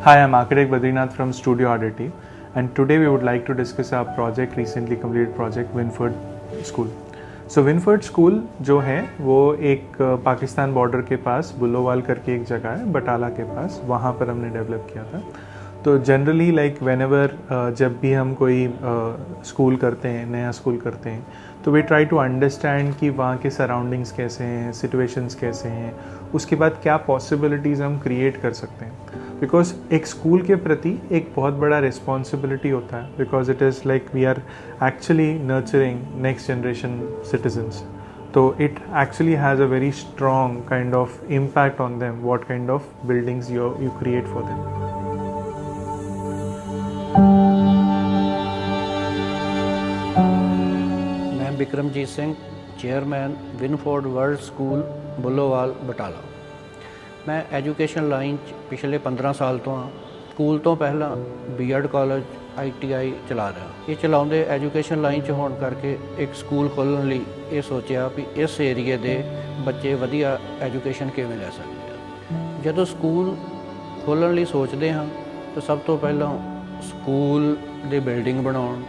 Hi, I'm architect Badrinath from Studio Oddity, and today we would like to discuss our project, recently completed project, Winford School. So Winford School जो है वो एक Pakistan border के पास बुलोवाल करके एक जगह है बटाला के पास, वहाँ पर हमने डेवलप किया था. तो जनरली लाइक व्हेनेवर जब भी हम कोई स्कूल करते हैं, नया स्कूल करते हैं, तो वी ट्राई टू अंडरस्टैंड कि वहाँ के सराउंडिंग्स कैसे हैं, सिचुएशंस कैसे हैं, उसके बाद क्या पॉसिबिलिटीज़ हम क्रिएट कर सकते हैं. बिकॉज एक स्कूल के प्रति एक बहुत बड़ा रिस्पॉन्सिबिलिटी होता है, because it is like we are actually nurturing next generation citizens. तो it actually has a very strong kind of impact on them what kind of buildings you create for them. मैं Bikramjit Singh, chairman Winford World School Bulowal Batala. मैं education line पिछले 15 साल तो हाँ. School ਤੋਂ ਪਹਿਲਾਂ BEd college ITI ਚਲਾ ਰਿਹਾ. ਇਹ ਚਲਾਉਂਦੇ ਐਜੂਕੇਸ਼ਨ ਲਾਈਨ 'ਚ ਹੋਣ ਕਰਕੇ ਇੱਕ ਸਕੂਲ ਖੋਲ੍ਹਣ ਲਈ ਇਹ ਸੋਚਿਆ ਵੀ ਇਸ ਏਰੀਏ ਦੇ ਬੱਚੇ ਵਧੀਆ ਐਜੂਕੇਸ਼ਨ ਕਿਵੇਂ ਲੈ ਸਕਦੇ ਆ. ਜਦੋਂ ਸਕੂਲ ਖੋਲ੍ਹਣ ਲਈ ਸੋਚਦੇ ਹਾਂ ਤਾਂ ਸਭ ਤੋਂ ਪਹਿਲਾਂ ਸਕੂਲ ਦੀ ਬਿਲਡਿੰਗ ਬਣਾਉਣ,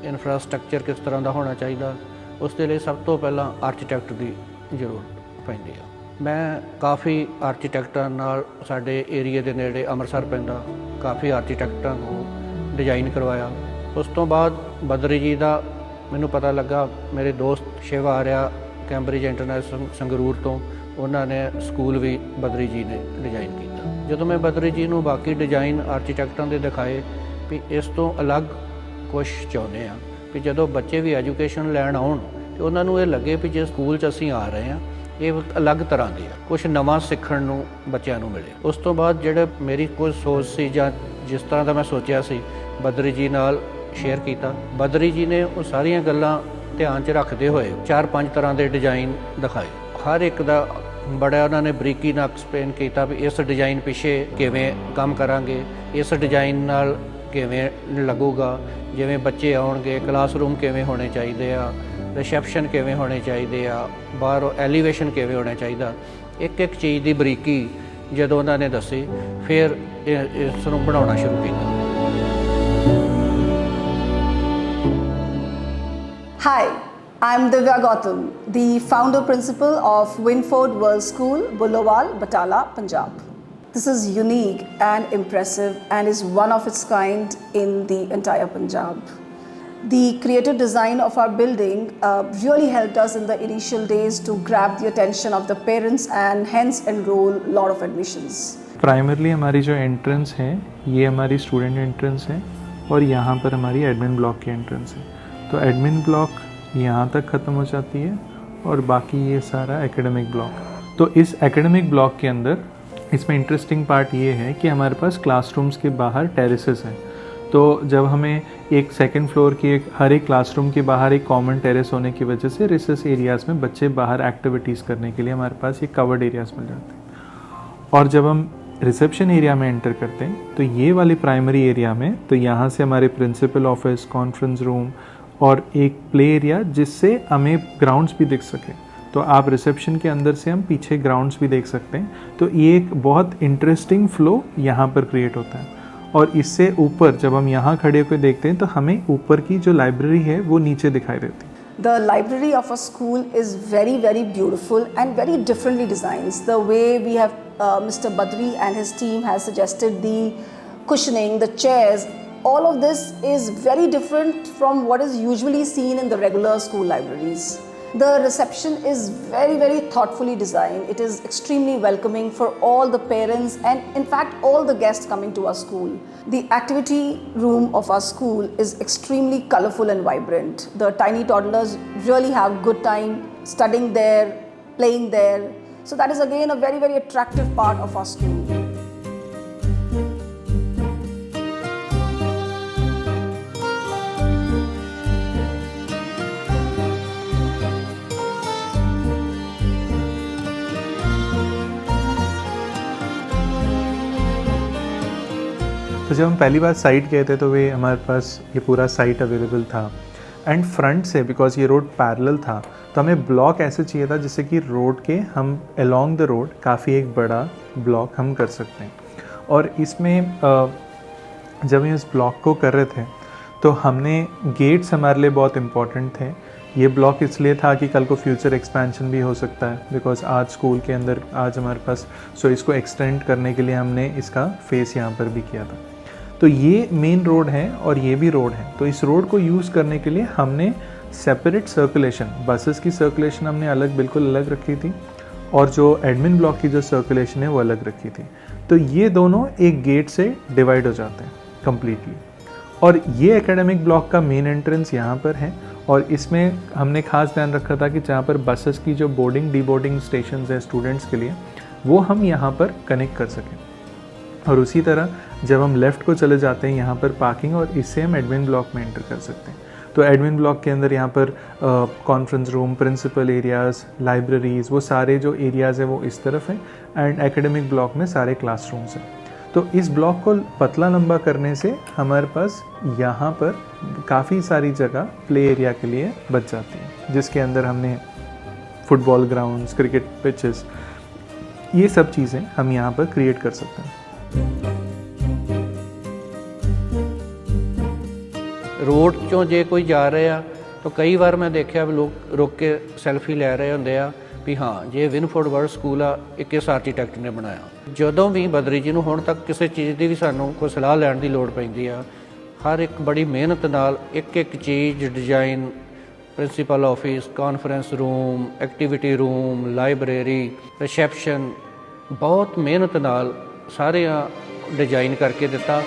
ਇਨਫਰਾਸਟਰਕਚਰ ਕਿਸ ਤਰ੍ਹਾਂ ਦਾ ਹੋਣਾ ਚਾਹੀਦਾ, ਉਸ ਦੇ ਲਈ ਸਭ ਤੋਂ ਪਹਿਲਾਂ ਆਰਕੀਟੈਕਟ ਦੀ ਜ਼ਰੂਰਤ ਪੈਂਦੀ ਆ. ਮੈਂ ਕਾਫੀ ਆਰਕੀਟੈਕਟਾਂ ਨਾਲ, ਸਾਡੇ ਏਰੀਏ ਦੇ ਨੇੜੇ ਅੰਮ੍ਰਿਤਸਰ ਪੈਂਦਾ, ਕਾਫੀ ਆਰਕੀਟੈਕਟਾਂ ਨੂੰ ਡਿਜ਼ਾਈਨ ਕਰਵਾਇਆ. ਉਸ ਤੋਂ ਬਾਅਦ ਬਦਰੀ ਜੀ ਦਾ ਮੈਨੂੰ ਪਤਾ ਲੱਗਾ, ਮੇਰੇ ਦੋਸਤ ਸ਼ਿਵ ਆਰਿਆ ਕੈਂਬਰਿਜ ਇੰਟਰਨੈਸ਼ਨਲ ਸੰਗਰੂਰ ਤੋਂ, ਉਹਨਾਂ ਨੇ ਸਕੂਲ ਵੀ ਬਦਰੀ ਜੀ ਨੇ ਡਿਜ਼ਾਈਨ ਕੀਤਾ. ਜਦੋਂ ਮੈਂ ਬਦਰੀ ਜੀ ਨੂੰ ਬਾਕੀ ਡਿਜ਼ਾਈਨ ਆਰਕੀਟੈਕਟਾਂ ਦੇ ਦਿਖਾਏ ਵੀ ਇਸ ਤੋਂ ਅਲੱਗ ਕੁਛ ਚਾਹੁੰਦੇ ਹਾਂ, ਵੀ ਜਦੋਂ ਬੱਚੇ ਵੀ ਐਜੂਕੇਸ਼ਨ ਲੈਣ ਆਉਣ ਅਤੇ ਉਹਨਾਂ ਨੂੰ ਇਹ ਲੱਗੇ ਵੀ ਜੇ ਸਕੂਲ 'ਚ ਅਸੀਂ ਆ ਰਹੇ ਹਾਂ ਇਹ ਅਲੱਗ ਤਰ੍ਹਾਂ ਦੀ ਆ, ਕੁਛ ਨਵਾਂ ਸਿੱਖਣ ਨੂੰ ਬੱਚਿਆਂ ਨੂੰ ਮਿਲੇ. ਉਸ ਤੋਂ ਬਾਅਦ ਜਿਹੜੇ ਮੇਰੀ ਕੁਝ ਸੋਚ ਸੀ ਜਾਂ ਜਿਸ ਤਰ੍ਹਾਂ ਦਾ ਮੈਂ ਸੋਚਿਆ ਸੀ, ਬਦਰੀ ਜੀ ਨਾਲ ਸ਼ੇਅਰ ਕੀਤਾ. ਬਦਰੀ ਜੀ ਨੇ ਉਹ ਸਾਰੀਆਂ ਗੱਲਾਂ ਧਿਆਨ 'ਚ ਰੱਖਦੇ ਹੋਏ 4-5 ਤਰ੍ਹਾਂ ਦੇ ਡਿਜ਼ਾਈਨ ਦਿਖਾਏ. ਹਰ ਇੱਕ ਦਾ ਬੜਾ ਉਹਨਾਂ ਨੇ ਬਰੀਕੀ ਨਾਲ ਐਕਸਪਲੇਨ ਕੀਤਾ ਵੀ ਇਸ ਡਿਜ਼ਾਈਨ ਪਿੱਛੇ ਕਿਵੇਂ ਕੰਮ ਕਰਾਂਗੇ, ਇਸ ਡਿਜ਼ਾਈਨ ਨਾਲ ਕਿਵੇਂ ਲੱਗੂਗਾ, ਜਿਵੇਂ ਬੱਚੇ ਆਉਣਗੇ, ਕਲਾਸਰੂਮ ਕਿਵੇਂ ਹੋਣੇ ਚਾਹੀਦੇ ਆ, ਰਿਸੈਪਸ਼ਨ ਕਿਵੇਂ ਹੋਣੇ ਚਾਹੀਦੇ ਆ, ਬਾਹਰੋਂ ਐਲੀਵੇਸ਼ਨ ਕਿਵੇਂ ਹੋਣਾ ਚਾਹੀਦਾ. ਇੱਕ ਇੱਕ ਚੀਜ਼ ਦੀ ਬਰੀਕੀ ਜਦੋਂ ਉਹਨਾਂ ਨੇ ਦੱਸੀ, ਫਿਰ ਇਸ ਨੂੰ ਬਣਾਉਣਾ ਸ਼ੁਰੂ ਕੀਤਾ. Hi, I'm Divya Gautam, the founder principal of Winford World School, Bullowal, Batala, Punjab. This is unique and impressive and is one of its kind in the entire Punjab. The creative design of our building really helped us in the initial days to grab the attention of the parents and hence enroll a lot of admissions. Primarily हमारी जो entrance है ये हमारी student entrance है और यहाँ पर हमारी एडमिन ब्लॉक की एंट्रेंस है. तो एडमिन ब्लॉक यहाँ तक ख़त्म हो जाती है और बाकी ये सारा एकेडमिक ब्लॉक. तो इस एकेडमिक ब्लॉक के अंदर इसमें इंटरेस्टिंग पार्ट ये है कि हमारे पास क्लासरूम्स के बाहर टेरेसेस हैं. तो जब हमें एक सेकंड फ्लोर की हर एक क्लासरूम के बाहर एक कॉमन टेरेस होने की वजह से रिसेस एरियाज़ में बच्चे बाहर एक्टिविटीज़ करने के लिए हमारे पास ये कवर्ड एरियाज़ मिल जाते हैं. और जब हम रिसेप्शन एरिया में एंटर करते हैं तो ये वाली प्राइमरी एरिया में, तो यहाँ से हमारे प्रिंसिपल ऑफिस, कॉन्फ्रेंस रूम और एक प्ले एरिया जिससे हमें ग्राउंड्स भी दिख सके. तो आप रिसेप्शन के अंदर से हम पीछे ग्राउंड्स भी देख सकते हैं. तो ये एक बहुत इंटरेस्टिंग फ्लो यहाँ पर क्रिएट होता है. और इससे ऊपर जब हम यहाँ खड़े होकर देखते हैं तो हमें ऊपर की जो लाइब्रेरी है वो नीचे दिखाई देती है. The library of a school is very, very beautiful and very differently designed. The way we have Mr. Badri and his team has suggested the cushioning, the chairs, all of this is very different from what is usually seen in the regular school libraries. The reception is very, very thoughtfully designed. It is extremely welcoming for all the parents and in fact all the guests coming to our school. The activity room of our school is extremely colorful and vibrant. The tiny toddlers really have good time studying there, playing there. So that is again a very, very attractive part of our school. तो जब हम पहली बार site गए थे तो वे हमारे पास ये पूरा साइट अवेलेबल था एंड फ्रंट से बिकॉज ये रोड पैरेलल था तो हमें ब्लॉक ऐसे चाहिए था जिससे कि रोड के हम अलोंग द रोड काफ़ी एक बड़ा ब्लॉक हम कर सकते हैं. और इसमें जब हम इस ब्लॉक को कर रहे थे तो हमने गेट्स हमारे लिए बहुत इम्पॉर्टेंट थे। ये ब्लॉक इसलिए था कि कल को फ्यूचर एक्सपेंशन भी हो सकता है, बिकॉज आज स्कूल के अंदर आज हमारे पास, सो इसको एक्सटेंड करने के लिए हमने इसका फेस यहाँ पर भी किया था। तो ये मेन रोड है और ये भी रोड है, तो इस रोड को यूज़ करने के लिए हमने सेपरेट सर्कुलेशन, बसेस की सर्कुलेशन हमने अलग, बिल्कुल अलग रखी थी, और जो एडमिन ब्लॉक की जो सर्कुलेशन है वो अलग रखी थी। तो ये दोनों एक गेट से डिवाइड हो जाते हैं कम्प्लीटली। और ये एकेडमिक ब्लॉक का मेन एंट्रेंस यहाँ पर है, और इसमें हमने खास ध्यान रखा था कि जहाँ पर बसेस की जो बोर्डिंग डी बोर्डिंग स्टेशन है स्टूडेंट्स के लिए, वो हम यहाँ पर कनेक्ट कर सकें। और उसी तरह जब हम लेफ़्ट को चले जाते हैं यहाँ पर पार्किंग, और इससे हम एडमिन ब्लॉक में एंटर कर सकते हैं। तो एडमिन ब्लॉक के अंदर यहाँ पर conference room, principal areas, libraries, वो सारे जो एरियाज़ हैं वो इस तरफ हैं, एंड एकेडमिक ब्लॉक में सारे क्लासरूम्स हैं। तो इस ब्लॉक को पतला लंबा करने से हमारे पास यहाँ पर काफ़ी सारी जगह प्ले एरिया के लिए बच जाती है, जिसके अंदर हमने फुटबॉल ग्राउंड्स, क्रिकेट पिचेस, ये सब चीज़ें हम यहाँ पर क्रिएट कर सकते हैं। रोड चों जे कोई जा रहे आ तो कई बार मैं देखा भी लोग रुक के सैल्फी लै रहे होंदे आ भी हाँ जे विनफोर्ड वर्ल्ड स्कूल आ एक इस आर्कीटैक्ट ने बनाया। ਜਦੋਂ ਵੀ ਬਦਰੀ ਜੀ ਨੂੰ ਹੁਣ ਤੱਕ ਕਿਸੇ ਚੀਜ਼ ਦੀ ਵੀ ਸਾਨੂੰ ਕੋਈ ਸਲਾਹ ਲੈਣ ਦੀ ਲੋੜ ਪੈਂਦੀ ਆ, ਹਰ ਇੱਕ ਬੜੀ ਮਿਹਨਤ ਨਾਲ ਇੱਕ ਇੱਕ ਚੀਜ਼ design, principal office, conference room, activity room, library, reception, ਬਹੁਤ ਮਿਹਨਤ ਨਾਲ ਸਾਰਿਆਂ ਡਿਜ਼ਾਈਨ ਕਰਕੇ ਦਿੱਤਾ।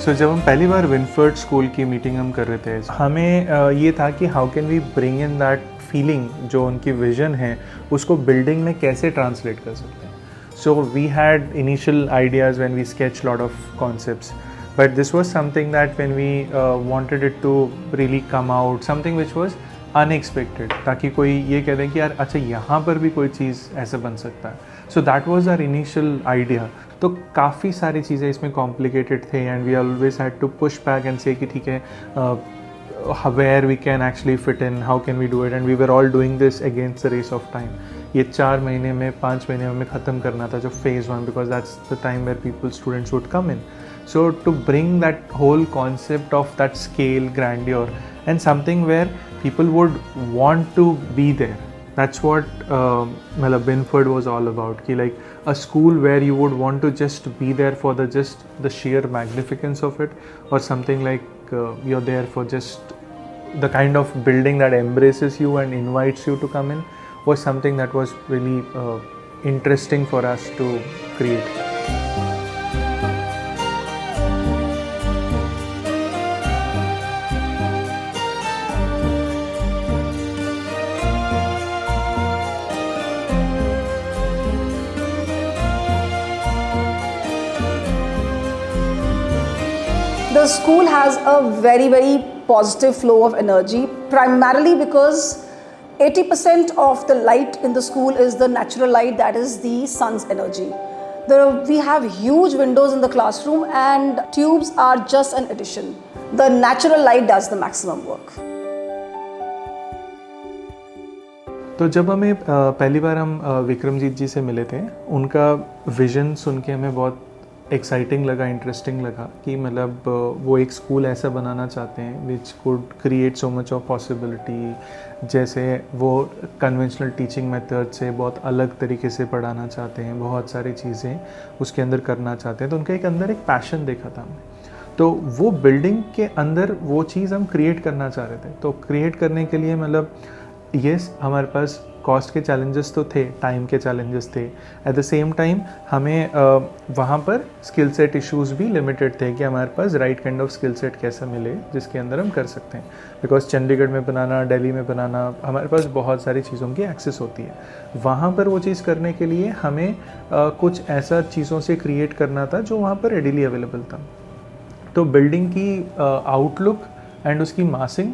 सो जब हम पहली बार विनफोर्ड स्कूल की मीटिंग हम कर रहे थे, हमें ये था कि how can we bring in that feeling, जो उनकी विजन है उसको बिल्डिंग में कैसे ट्रांसलेट कर सकते हैं। So we had initial ideas when we sketch lot of concepts, but this was something that when we wanted it to really come out, something which was unexpected, ताकि कोई ये कह दें कि यार अच्छा यहाँ पर भी कोई चीज़ ऐसे बन सकता है। So that was our initial idea. तो काफ़ी सारी चीज़ें इसमें कॉम्प्लिकेटेड थे, and we always had to push back and say कि ठीक है where we can actually fit in, how can we do it, and we were all doing this against the race of time. ये 4 महीने में 5 महीने में हमें ख़त्म करना था जो phase 1, because that's the time where people students would come in. So to bring that whole concept of that scale, grandeur, and something where people would want to be there, that's what Binford was all about, ki like a school where you would want to just be there for the sheer magnificence of it, or something like you're there for just the kind of building that embraces you and invites you to come in, was something that was really interesting for us to create. The school has a very, very positive flow of energy, primarily because 80% of the light in the school is the natural light, that is the sun's energy. We have huge windows in the classroom and tubes are just an addition. The natural light does the maximum work. तो जब हमें पहली बार हम विक्रमजीत जी से मिले थे, उनका vision सुन के हमें बहुत एक्साइटिंग लगा, इंटरेस्टिंग लगा कि मतलब वो एक स्कूल ऐसा बनाना चाहते हैं which could create so much of possibility. जैसे वो कन्वेंशनल टीचिंग मेथड से बहुत अलग तरीके से पढ़ाना चाहते हैं, बहुत सारी चीज़ें उसके अंदर करना चाहते हैं। तो उनके अंदर एक पैशन देखा था हमने, तो वो बिल्डिंग के अंदर वो चीज़ हम क्रिएट करना चाह रहे थे। तो क्रिएट करने के लिए मतलब यस हमारे पास कॉस्ट के चैलेंजेस तो थे, टाइम के चैलेंजेस थे, एट द सेम टाइम हमें वहाँ पर स्किल सेट इश्यूज़ भी लिमिटेड थे कि हमारे पास right kind of skill set कैसा मिले जिसके अंदर हम कर सकते हैं। बिकॉज चंडीगढ़ में बनाना, दिल्ली में बनाना, हमारे पास बहुत सारी चीज़ों की एक्सेस होती है। वहाँ पर वो चीज़ करने के लिए हमें कुछ ऐसा चीज़ों से क्रिएट करना था जो वहाँ पर रेडीली अवेलेबल था। तो बिल्डिंग की आउटलुक एंड उसकी मासिंग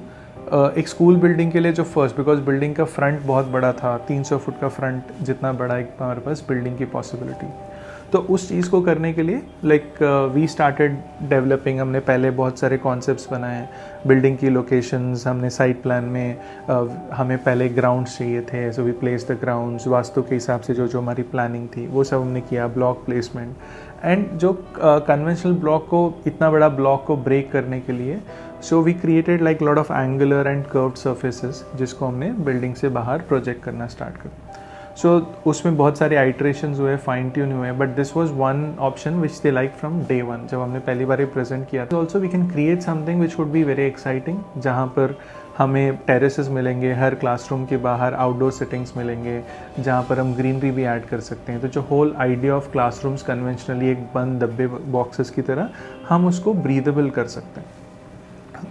एक स्कूल बिल्डिंग के लिए जो फर्स्ट, बिकॉज बिल्डिंग का फ्रंट बहुत बड़ा था, 300 फुट का फ्रंट जितना बड़ा एक हमारे पास बिल्डिंग की पॉसिबिलिटी। तो उस चीज़ को करने के लिए लाइक वी स्टार्टेड डेवलपिंग। हमने पहले बहुत सारे कॉन्सेप्ट्स बनाए, बिल्डिंग की लोकेशंस हमने साइट प्लान में हमें पहले ग्राउंड्स चाहिए थे, so we place the grounds vastu के हिसाब से जो हमारी प्लानिंग थी वो सब हमने किया, ब्लॉक प्लेसमेंट। एंड जो कन्वेंशनल ब्लॉक को, इतना बड़ा ब्लॉक को ब्रेक करने के लिए so we created like lot of angular and curved surfaces जिसको हमने बिल्डिंग से बाहर प्रोजेक्ट करना स्टार्ट कर। सो उसमें बहुत सारे आइट्रेशंस हुए, फाइन ट्यून हुए, but this was one option which they like from day one. जब हमने पहली बार ये प्रेजेंट किया तो also we can create something which would be very exciting, जहाँ पर हमें टेरेसेस मिलेंगे, हर क्लासरूम के बाहर आउटडोर सेटिंग्स मिलेंगे जहाँ पर हम ग्रीनरी भी ऐड कर सकते हैं। तो जो whole idea of classrooms conventionally एक बंद डब्बे बॉक्सेस की तरह, हम उसको ब्रीदेबल कर सकते हैं।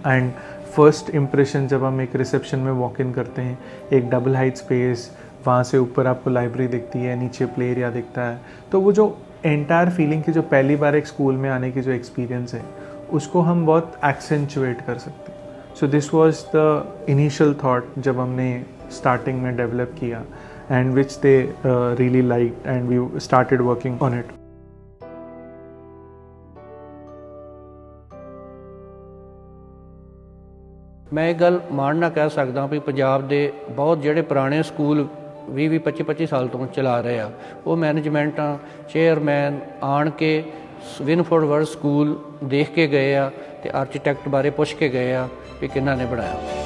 एंड फर्स्ट इम्प्रेशन जब हम एक रिसेप्शन में वॉक इन करते हैं, एक डबल हाइट स्पेस, वहाँ से ऊपर आपको लाइब्रेरी दिखती है, नीचे प्ले एरिया दिखता है, तो वो जो एंटायर फीलिंग की, जो पहली बार एक स्कूल में आने की जो एक्सपीरियंस है, उसको हम बहुत एक्सेंचुएट कर सकते हैं। So this was the initial thought जब हमने स्टार्टिंग में डेवलप किया, and which they really liked and we started working on it. मैं ਇਹ ਗੱਲ ਮਾਣ ਨਾਲ ਕਹਿ ਸਕਦਾ ਵੀ ਪੰਜਾਬ ਦੇ ਬਹੁਤ ਜਿਹੜੇ ਪੁਰਾਣੇ ਸਕੂਲ 20-25 ਸਾਲ ਤੋਂ ਚਲਾ ਰਹੇ ਆ, ਉਹ ਮੈਨੇਜਮੈਂਟਾਂ, ਚੇਅਰਮੈਨ ਆਣ ਕੇ ਵਿਨਫੋਰਡ ਵਰਲਡ ਸਕੂਲ ਦੇਖ ਕੇ ਗਏ ਆ ਤੇ ਆਰਕੀਟੈਕਟ ਬਾਰੇ ਪੁੱਛ ਕੇ ਗਏ ਆ ਵੀ ਕਿਹਨਾਂ ਨੇ ਬਣਾਇਆ।